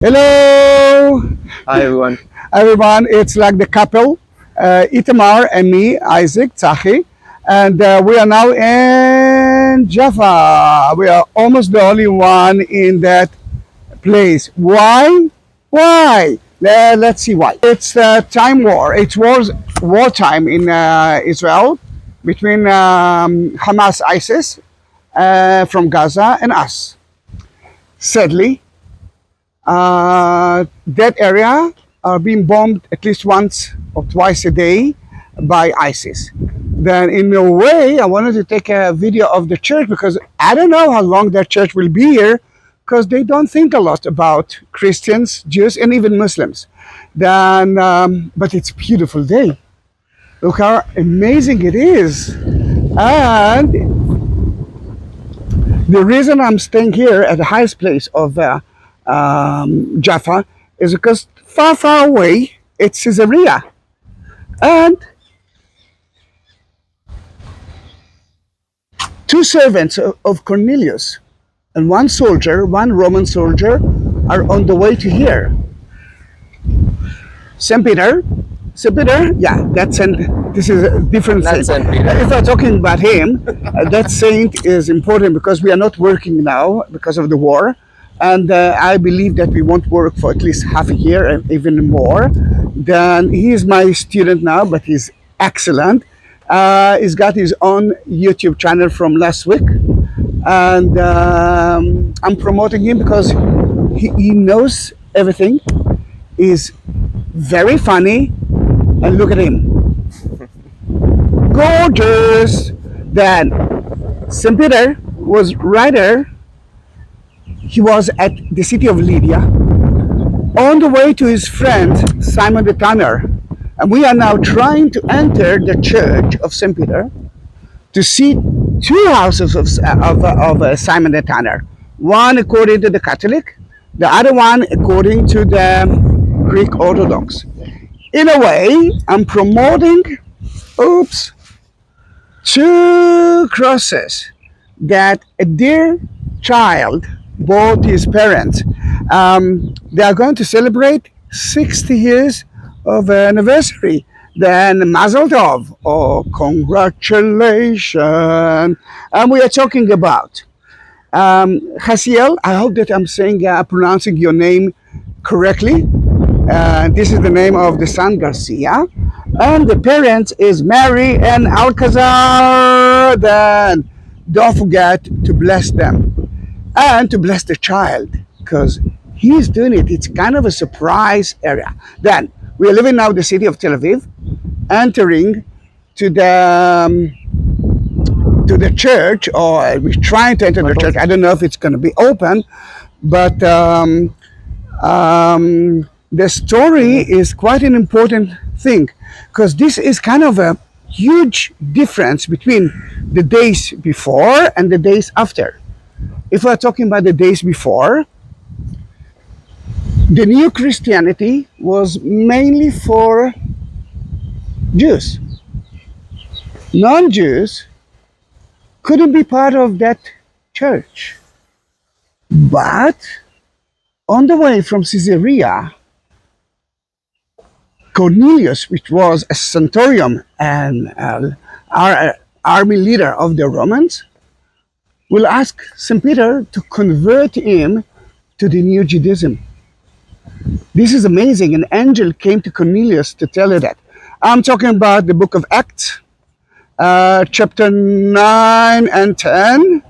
Hello, Hi everyone. everyone. It's like the couple, Itamar and me, Isaac, Zahi, and we are now in Jaffa. We are almost the only one in that place. Why? Why? Let's see why. It's time war. It's wartime in Israel between Hamas, ISIS from Gaza, and us. Sadly, that area are being bombed at least once or twice a day by ISIS. Then, in a way, I wanted to take a video of the church because I don't know how long that church will be here because they don't think a lot about Christians, Jews, and even Muslims. Then, but it's a beautiful day. Look how amazing it is. And the reason I'm staying here at the highest place of Jaffa is because far, far away it's Caesarea. And two servants of Cornelius and one soldier, one Roman soldier, are on the way to here. St. Peter. St. Peter, yeah, this is a different Not saint. Saint Peter. If I'm talking about him, that saint is important because we are not working now because of the war. And I believe that we won't work for at least half a year and even more. Then he is my student now, but he's excellent. He's got his own YouTube channel from last week. And I'm promoting him because he knows everything. He's very funny, and look at him, gorgeous. Then St. Peter was right there. He was at the city of Lydia on the way to his friend Simon the Tanner, and we are now trying to enter the church of St. Peter to see two houses of Simon the Tanner, one according to the Catholic, the other one according to the Greek Orthodox. In a way, I'm promoting, oops, two crosses that a dear child bought his parents. They are going to celebrate 60 years of anniversary. Then Mazel Tov, or congratulations. And we are talking about Hasiel. I hope that I'm pronouncing your name correctly. This is the name of the son, Garcia. And the parents is Mary and Alcazar. Then don't forget to bless them and to bless the child because he's doing it. It's kind of a surprise area. Then we are living now in the city of Tel Aviv, entering to the church, or we're trying to enter the church. I don't know if it's going to be open, but the story is quite an important thing because this is kind of a huge difference between the days before and the days after. If we're talking about the days before, the new Christianity was mainly for Jews. Non-Jews couldn't be part of that church. But on the way from Caesarea, Cornelius, which was a centurion and army leader of the Romans, will ask St. Peter to convert him to the new Judaism. This is amazing. An angel came to Cornelius to tell her that. I'm talking about the book of Acts, chapter 9 and 10.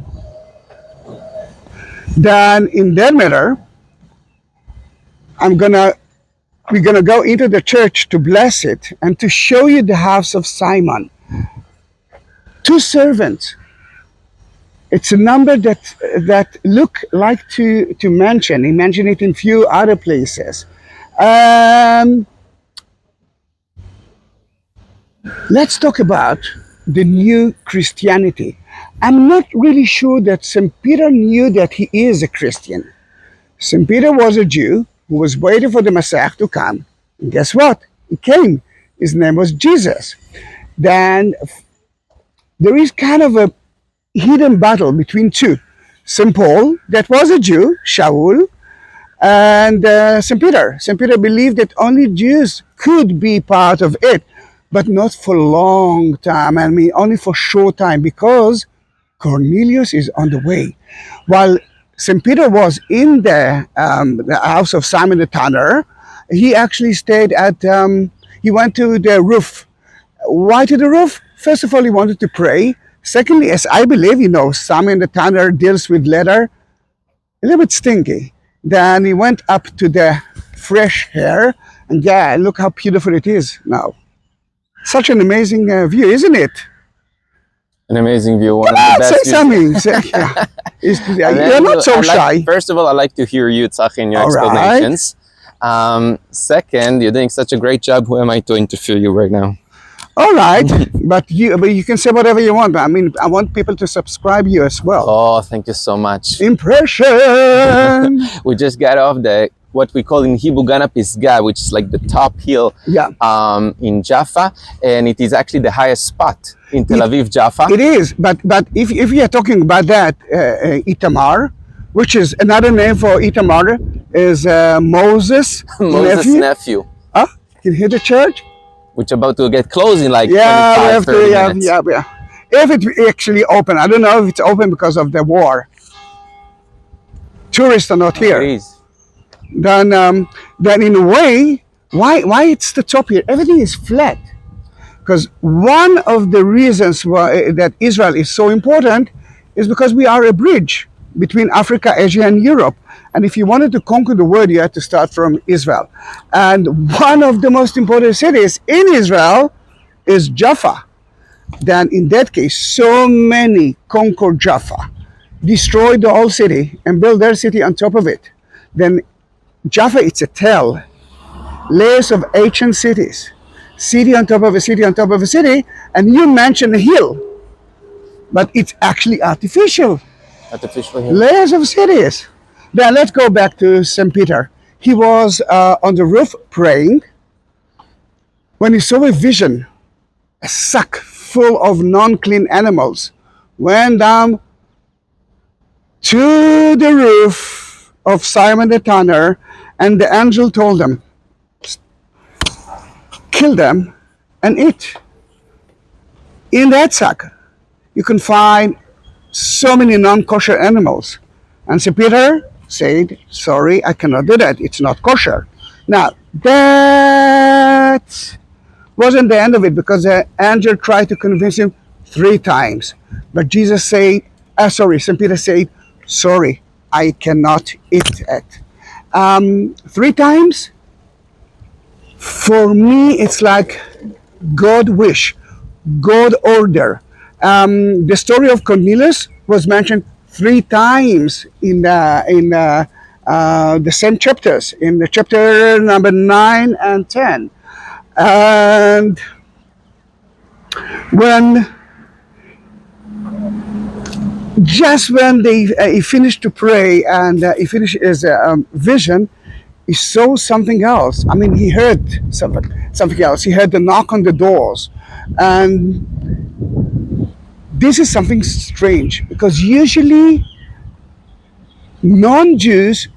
Then in that matter, we're gonna go into the church to bless it and to show you the house of Simon. Two servants. It's a number that look like to mention. He mentioned it in few other places. Let's talk about the new Christianity. I'm not really sure that St. Peter knew that he is a Christian. St. Peter was a Jew who was waiting for the Messiah to come. And guess what? He came. His name was Jesus. Then there is kind of a hidden battle between two. St. Paul, that was a Jew, Shaul, And St. Peter. St. Peter believed that only Jews could be part of it, but not for a long time. I mean, only for a short time, because Cornelius is on the way. While St. Peter was in the house of Simon the Tanner, he actually stayed at, he went to the roof. Why to the roof? First of all, he wanted to pray. Secondly, as I believe, Simon the Tanner deals with leather, a little bit stinky. Then he went up to the fresh air, and yeah, look how beautiful it is now. Such an amazing view, isn't it? An amazing view. One Come of on, the say best views. something. And then You're not so I like- shy. First of all, I like to hear you, Zahi, and your All right. explanations. Second, you're doing such a great job. Who am I to interview you right now? All right, but you can say whatever you want. I mean, I want people to subscribe you as well. Oh, thank you so much. Impression. We just got off what we call in Hebrew Gana Pisgah, which is like the top hill Yeah. in Jaffa, and it is actually the highest spot in Tel Aviv, Jaffa. It is, but if you are talking about that, Itamar, which is another name for Itamar, is Moses' Moses' nephew, Huh? Can you hear the church? which about to get closed in like Yeah, 25, we have 30 to. minutes. Yeah. If it actually open, I don't know if it's open because of the war. Tourists are not here. It is. Then in a way, why it's the top here? Everything is flat. Because one of the reasons why that Israel is so important is because we are a bridge between Africa, Asia, and Europe. And if you wanted to conquer the world, you had to start from Israel. And one of the most important cities in Israel is Jaffa. Then in that case, so many conquered Jaffa, destroyed the whole city, and built their city on top of it. Then Jaffa, it's a tell, layers of ancient cities, city on top of a city on top of a city, and you mention a hill, but it's actually artificial. Artificial hill. Layers of cities. Then let's go back to St. Peter. He was on the roof praying when he saw a vision. A sack full of non-clean animals went down to the roof of Simon the Tanner, and the angel told them, kill them and eat. In that sack, you can find so many non-kosher animals. And St. Peter said, sorry, I cannot do that. It's not kosher. Now, that wasn't the end of it, because the angel tried to convince him 3 times. But Jesus said, St. Peter said, sorry, I cannot eat it. 3 times, for me, it's like God wish, God order. The story of Cornelius was mentioned 3 times in the same chapters, in the chapter number 9 and 10. And when he finished to pray, and he finished his vision, he saw something else. I mean, he heard something else. He heard the knock on the doors. And this is something strange, because usually non-Jews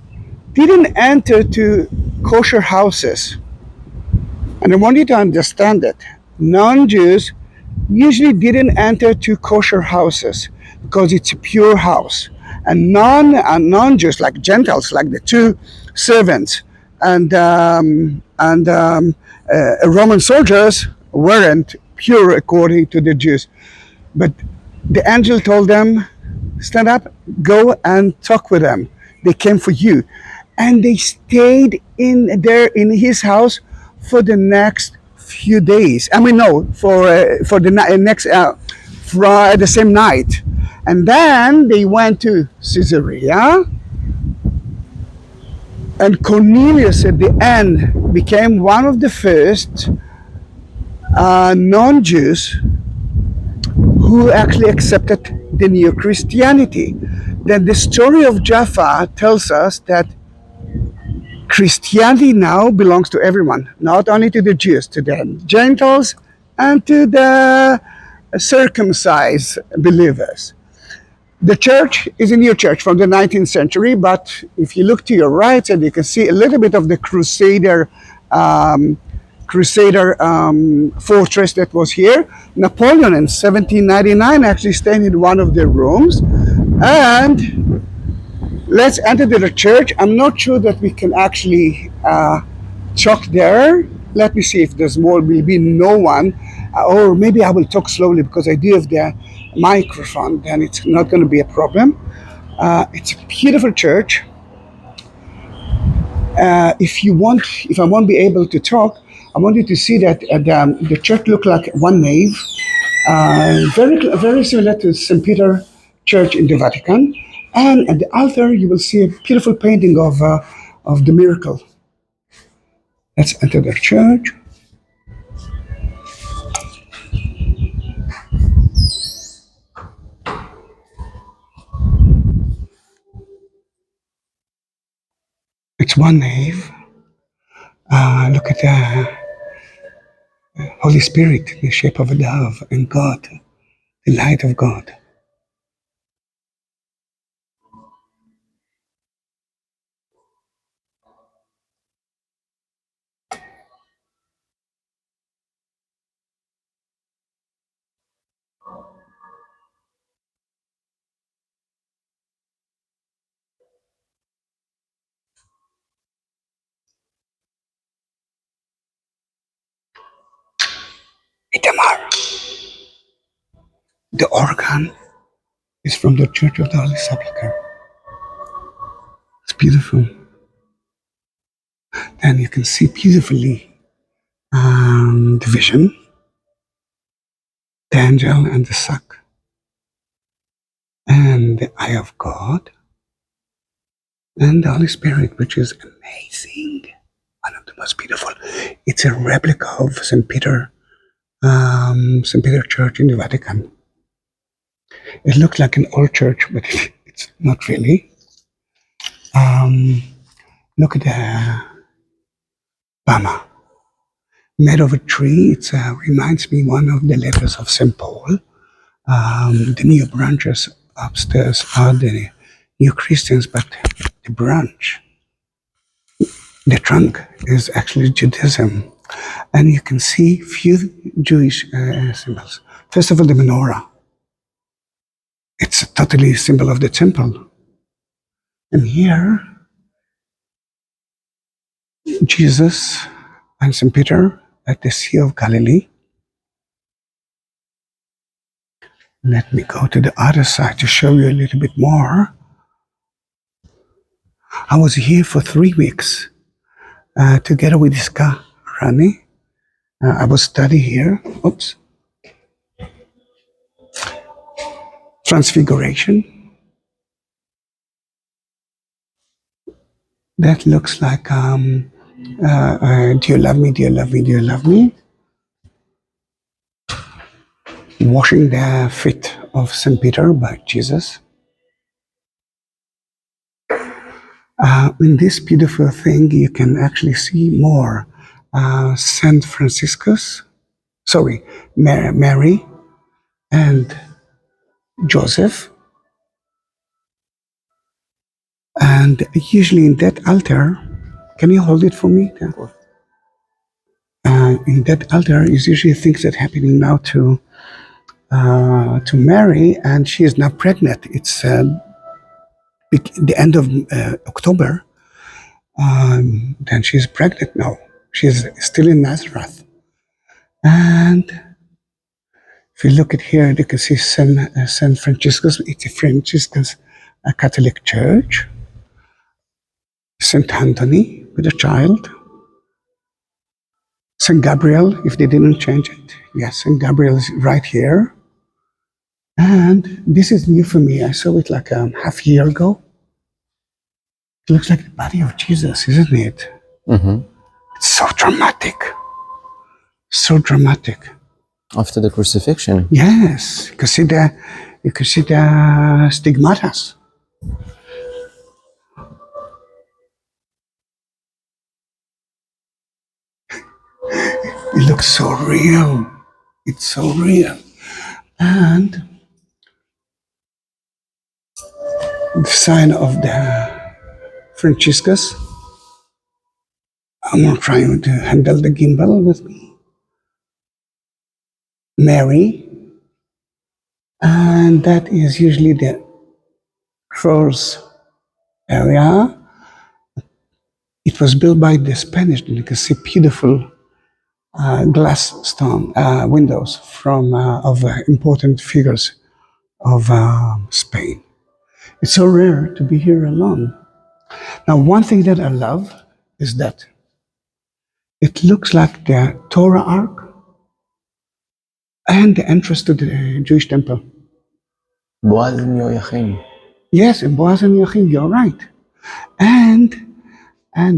didn't enter to kosher houses. And I want you to understand that. Non-Jews usually didn't enter to kosher houses because it's a pure house. And non-Jews, like Gentiles, like the 2 servants and Roman soldiers, weren't pure according to the Jews. But the angel told them, stand up, go and talk with them. They came for you. And they stayed in his house for the next few days. I mean, no, for the next, the same night. And then they went to Caesarea. And Cornelius at the end became one of the first non-Jews who actually accepted the new Christianity. Then the story of Jaffa tells us that Christianity now belongs to everyone, not only to the Jews, to the Gentiles, and to the circumcised believers. The church is a new church from the 19th century, but if you look to your right, and you can see a little bit of the um, Crusader fortress that was here. Napoleon in 1799 actually stayed in one of the rooms. And let's enter the church. I'm not sure that we can actually talk there. Let me see if there's more. Will be no one, or maybe I will talk slowly because I do have the microphone. Then it's not going to be a problem. It's a beautiful church. If I won't be able to talk, I want you to see that the church look like one nave, very similar to St. Peter Church in the Vatican. And at the altar, you will see a beautiful painting of the miracle. Let's enter the church. It's one nave. Look at the Holy Spirit in the shape of a dove, and God, the light of God. Itamar. The organ is from the Church of the Holy Sepulchre. It's beautiful. And you can see beautifully the vision, the angel and the suck, and the eye of God, and the Holy Spirit, which is amazing. One of the most beautiful. It's a replica of St. Peter Church in the Vatican. It looks like an old church, but it's not really. Look at the Bama. Made of a tree. It reminds me one of the letters of St. Paul. The new branches upstairs are the new Christians, but the branch, the trunk, is actually Judaism. And you can see few Jewish symbols. First of all, the menorah. It's totally a symbol of the temple. And here, Jesus and St. Peter at the Sea of Galilee. Let me go to the other side to show you a little bit more. I was here for 3 weeks together with Iska Rani. I was studying here. Oops. Transfiguration. That looks like do you love me, do you love me, do you love me? Washing the feet of St. Peter by Jesus. In this beautiful thing, you can actually see more. Saint Franciscus, sorry, Mary and Joseph. And usually in that altar, can you hold it for me? In that altar is usually things that are happening now to Mary, and she is now pregnant. It's the end of October. Then she's pregnant now. She's still in Nazareth. And if you look at here, you can see Saint Franciscus. It's a Franciscan's Catholic church. Saint Anthony with a child. Saint Gabriel, if they didn't change it. Yes, Saint Gabriel is right here. And this is new for me. I saw it like half a year ago. It looks like the body of Jesus, isn't it? Mm-hmm. It's so dramatic. So dramatic. After the crucifixion. Yes, you can see the stigmatas. It looks so real. It's so real. And the sign of the Franciscus. I'm not trying to handle the gimbal with me. Mary, and that is usually the cross area. It was built by the Spanish. You can see beautiful glass stone windows from of important figures of Spain. It's so rare to be here alone. Now, one thing that I love is that it looks like the Torah Ark and the entrance to the Jewish temple. בועז יהויכין. Yes, in Boaz and Yochim, you're right. And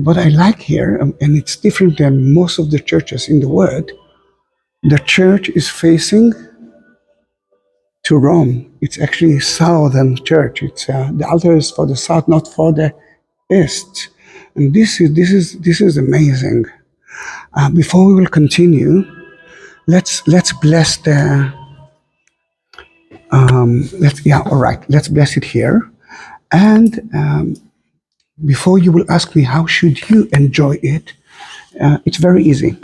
what I like here, and it's different than most of the churches in the world, the church is facing to Rome. It's actually southern church. It's the altar is for the south, not for the east. And this is amazing. Before we will continue, let's bless the. All right. Let's bless it here. And before you will ask me how should you enjoy it, it's very easy.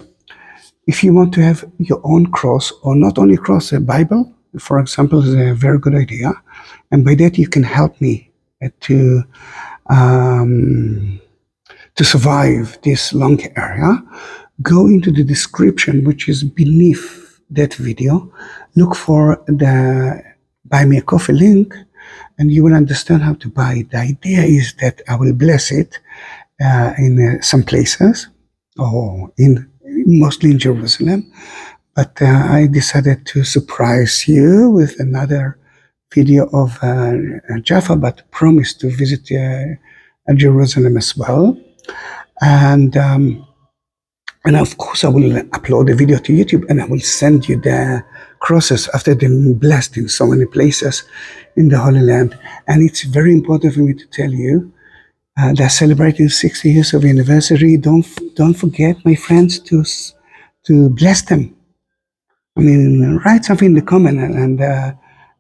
If you want to have your own cross, or not only cross, a Bible, for example, is a very good idea. And by that you can help me to survive this long area. Go into the description, which is beneath that video. Look for the Buy Me a Coffee link, and you will understand how to buy it. The idea is that I will bless it in some places, or mostly in Jerusalem. But I decided to surprise you with another video of Jaffa, but promise to visit Jerusalem as well. And of course, I will upload the video to YouTube, and I will send you the crosses after they've blessed in so many places in the Holy Land. And it's very important for me to tell you, they're celebrating 60 years of anniversary. Don't forget, my friends, to bless them. I mean, write something in the comment,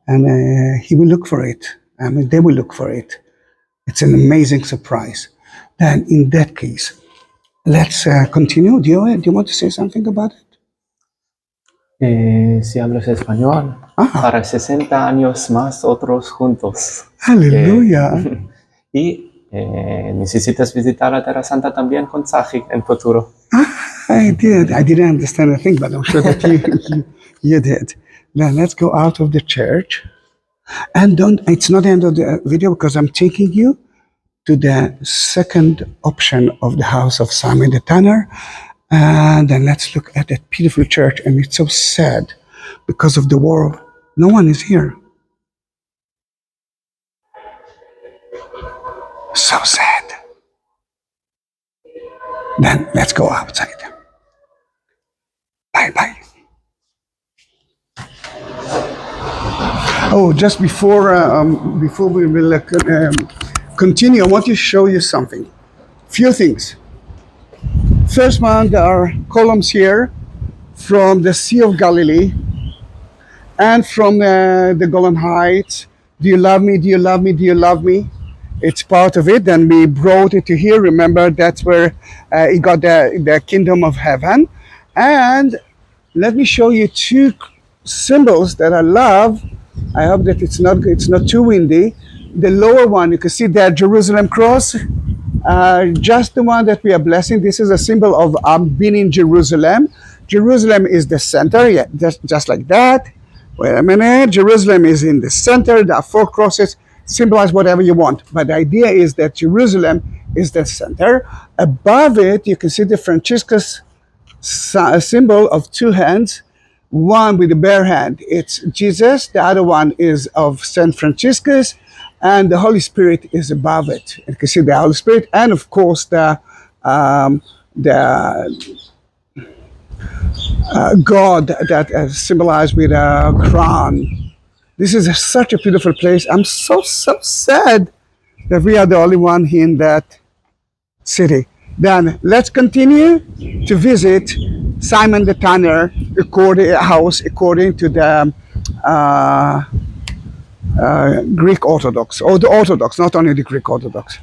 and he will look for it. I mean, they will look for it. It's an amazing surprise. Then, in that case, let's continue. Do you want to say something about it? Si hablas español, para 60 años más otros juntos. Aleluya. Y necesitas visitar la Tierra Santa también con Zahi en futuro. I didn't understand a thing, but I'm sure that you did. Now let's go out of the church. And it's not the end of the video, because I'm taking you to the second option of the house of Simon the Tanner. And then let's look at that beautiful church. And it's so sad because of the war. No one is here. So sad. Then let's go outside. Bye-bye. Oh, just before we will continue, I want to show you something. Few things. First one, there are columns here from the Sea of Galilee and from the Golan Heights. Do you love me? Do you love me? Do you love me? It's part of it. Then we brought it to here. Remember, that's where it got the kingdom of heaven. And let me show you two symbols that I love. I hope that it's not too windy. The lower one, you can see that Jerusalem cross. Just the one that we are blessing. This is a symbol of being in Jerusalem. Jerusalem is the center, yeah, just like that. Wait a minute. Jerusalem is in the center. There are four crosses. Symbolize whatever you want. But the idea is that Jerusalem is the center. Above it, you can see the Franciscus symbol of two hands. One with the bare hand, it's Jesus. The other one is of Saint Franciscus. And the Holy Spirit is above it. You can see the Holy Spirit, and of course the God that symbolized with a crown. This is such a beautiful place. I'm so sad that we are the only one here in that city. Then let's continue to visit Simon the Tanner house according to the Greek Orthodox, or the Orthodox, not only the Greek Orthodox.